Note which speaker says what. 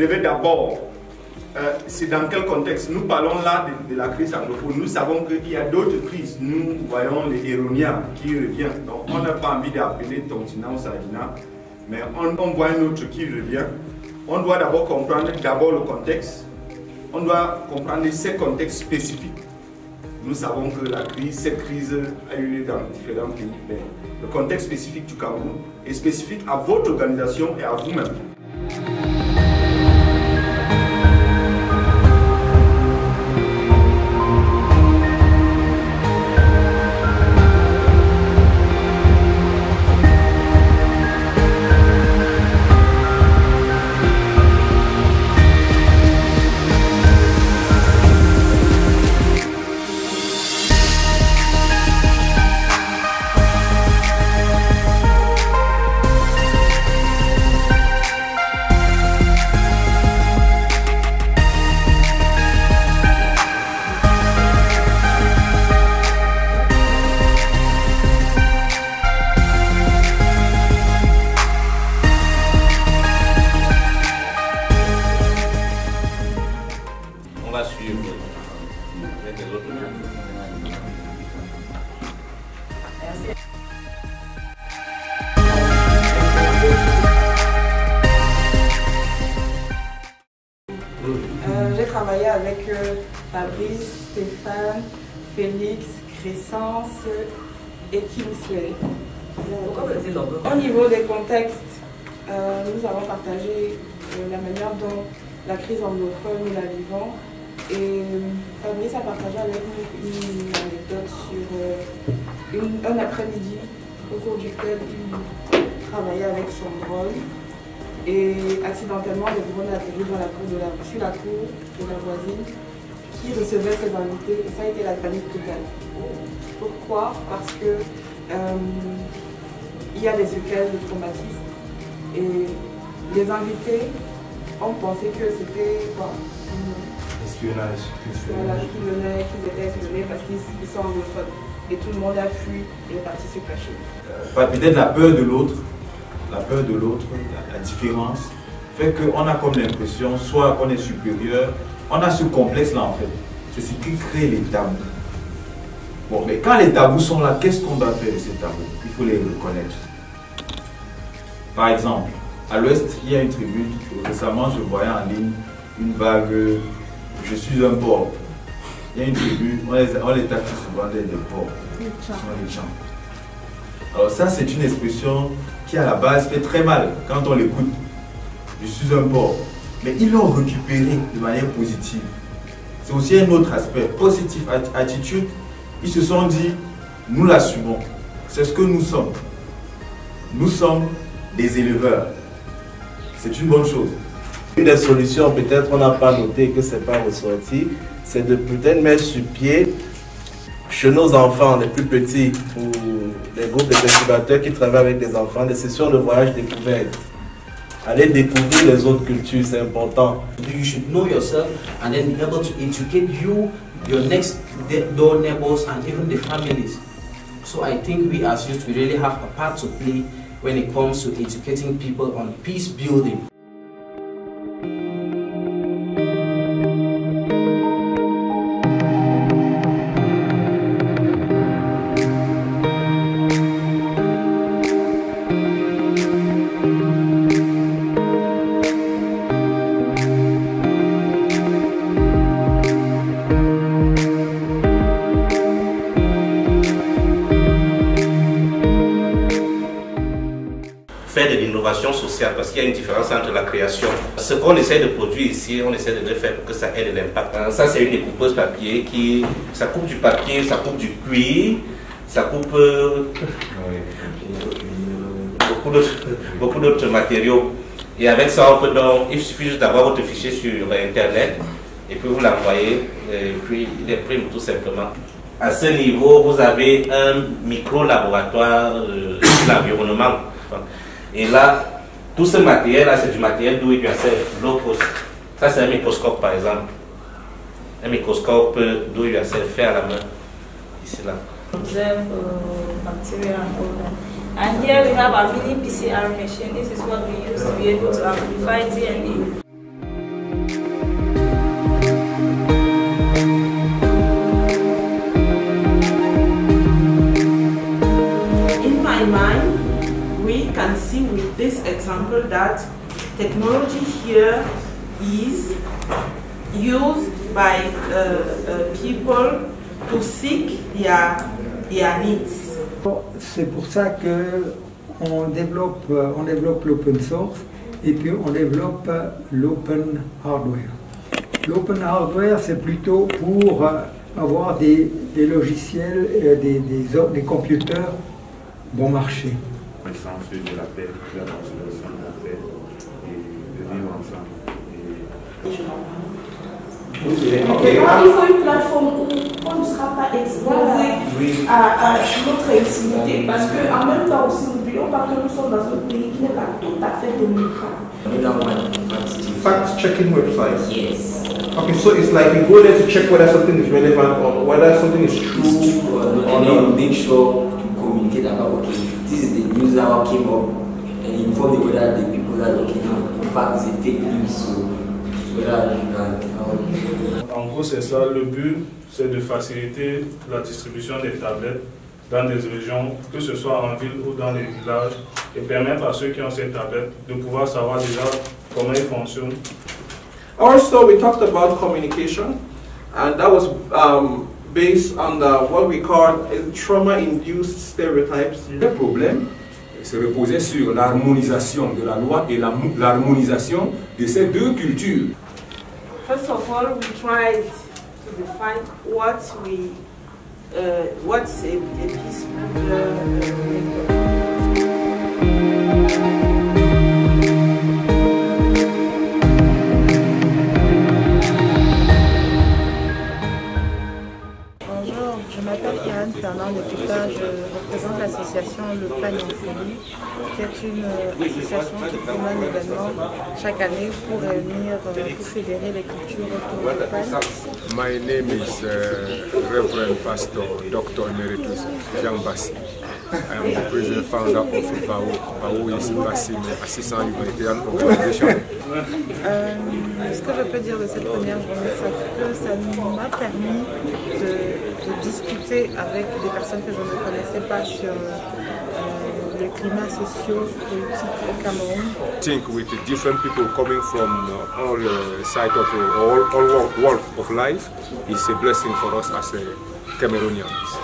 Speaker 1: relever d'abord, c'est dans quel contexte. Nous parlons là de la crise anglophone. Nous savons qu'il y a d'autres crises. Nous voyons les Héronia qui revient. Donc on n'a pas envie d'appeler Tontina ou Sardina, mais on voit un autre qui revient. On doit d'abord comprendre le contexte. On doit comprendre ces contextes spécifiques. Nous savons que cette crise a eu lieu dans différents pays. Mais le contexte spécifique du Cameroun est spécifique à votre organisation et à vous-même.
Speaker 2: J'ai travaillé avec Fabrice, Stéphane, Félix, Crescence et Kingsley. Au niveau des contextes, nous avons partagé la manière dont la crise anglophone nous la vivons. Et Fabrice a partagé avec nous une anecdote sur un après-midi au cours duquel il travaillait avec son drone. Et accidentellement, le drone a atterri sur la cour de la voisine qui recevait ses invités et ça a été la panique totale. Pourquoi? Parce que il y a des séquelles de traumatisme et les invités ont pensé que c'était quoi?
Speaker 3: Espionnage.
Speaker 2: Voilà, qu'ils étaient espionnés parce qu'ils sont anglophones. Et tout le monde a fui et est parti se cacher.
Speaker 3: Peut-être la peur de l'autre. La peur de l'autre, la différence, fait qu'on a comme l'impression, soit qu'on est supérieur, on a ce complexe-là en fait. C'est ce qui crée les tabous. Bon, mais quand les tabous sont là, qu'est-ce qu'on doit faire de ces tabous? Il faut les reconnaître. Par exemple, à l'ouest, il y a une tribune. Récemment, je voyais en ligne une vague « Je suis un porc ». Il y a une tribune, on les taxe souvent des porcs. Ce sont les chants. Alors ça, c'est une expression qui à la base fait très mal quand on l'écoute. Je suis un porc. Mais ils l'ont récupéré de manière positive. C'est aussi un autre aspect, positive attitude. Ils se sont dit, nous l'assumons. C'est ce que nous sommes. Nous sommes des éleveurs. C'est une bonne chose.
Speaker 4: Une des solutions, peut-être on n'a pas noté que ce n'est pas ressorti, c'est de peut-être mettre sur pied chez nos enfants les plus petits ou les groupes de incubateurs qui travaillent avec des enfants, des sessions de voyage découverte. Aller découvrir les autres cultures, c'est important.
Speaker 5: You should know yourself and then be able to educate you, your next door neighbors and even the families. So I think we as youth, we really have a part to play when it comes to educating people on peace building.
Speaker 6: Faire de l'innovation sociale, parce qu'il y a une différence entre la création. Ce qu'on essaie de produire ici, on essaie de le faire pour que ça ait de l'impact. Ça, c'est une découpeuse papier qui, ça coupe du papier, ça coupe du cuir, ça coupe beaucoup d'autres matériaux. Et avec ça, on peut donc, il suffit juste d'avoir votre fichier sur Internet et puis vous l'envoyez et puis il imprime tout simplement. À ce niveau, vous avez un micro-laboratoire de l'environnement. Et là, tout ce matériel-là, c'est du matériel do it yourself, low cost. Ça, c'est un microscope, par exemple. Un microscope do it yourself, fait à la main. Ici, là.
Speaker 7: Observe bacteria and all that. And here we have a mini PCR machine. This is what we use to be able to amplify DNA.
Speaker 2: with this example that technology here is used by people to seek their needs.
Speaker 8: C'est pour ça que on développe l'open source et puis on développe l'open hardware. L'open hardware, c'est plutôt pour avoir des logiciels, des computers bon marché.
Speaker 9: Le sens de la paix, de la consolation de la paix et de vivre ensemble.
Speaker 7: Il faut une plateforme où on ne sera pas exposé à notre intimité, parce qu'en même temps aussi, n'oublions pas que nous sommes dans un pays qui n'est pas tout à fait démocratique.
Speaker 10: Fact-checking websites.
Speaker 7: Yes.
Speaker 10: Okay, so it's like you go there to check whether something is relevant or whether something is true
Speaker 11: or not. Make sure to communicate about, okay, this is the news that came up, and inform the whether the people that are looking at, in fact, it's a fake news, so whether you can.
Speaker 12: En gros, c'est ça. Le but, c'est de faciliter la distribution des tablettes dans des régions, que ce soit en ville ou dans les villages, et permettre à ceux qui ont ces tablettes de pouvoir savoir déjà comment ils fonctionnent.
Speaker 10: Also, we talked about communication, and that was based on what we call trauma-induced stereotypes.
Speaker 13: Le problème se reposait sur l'harmonisation de la loi et l'harmonisation de ces deux cultures.
Speaker 2: First of all, we tried to define what's a peaceful
Speaker 14: Bonjour, je m'appelle Irène Fernand Deputa, je représente l'association Le Pan en Folie, qui est une association qui promène également chaque année pour réunir, pour fédérer les cultures autour du Pan.
Speaker 15: My name is Reverend Pastor Dr. Emeritus Jean Bassi. I am the president founder of PAO. PAO is Bassi Assistance Humanitarian Organization.
Speaker 14: Ce que je peux dire de cette première journée, c'est que ça m'a permis de discuter avec des personnes que je ne connaissais pas sur le climat socio-politique au Cameroun.
Speaker 15: I think with the different people coming from all sides of all walks of life, it's a blessing for us as Cameroonians.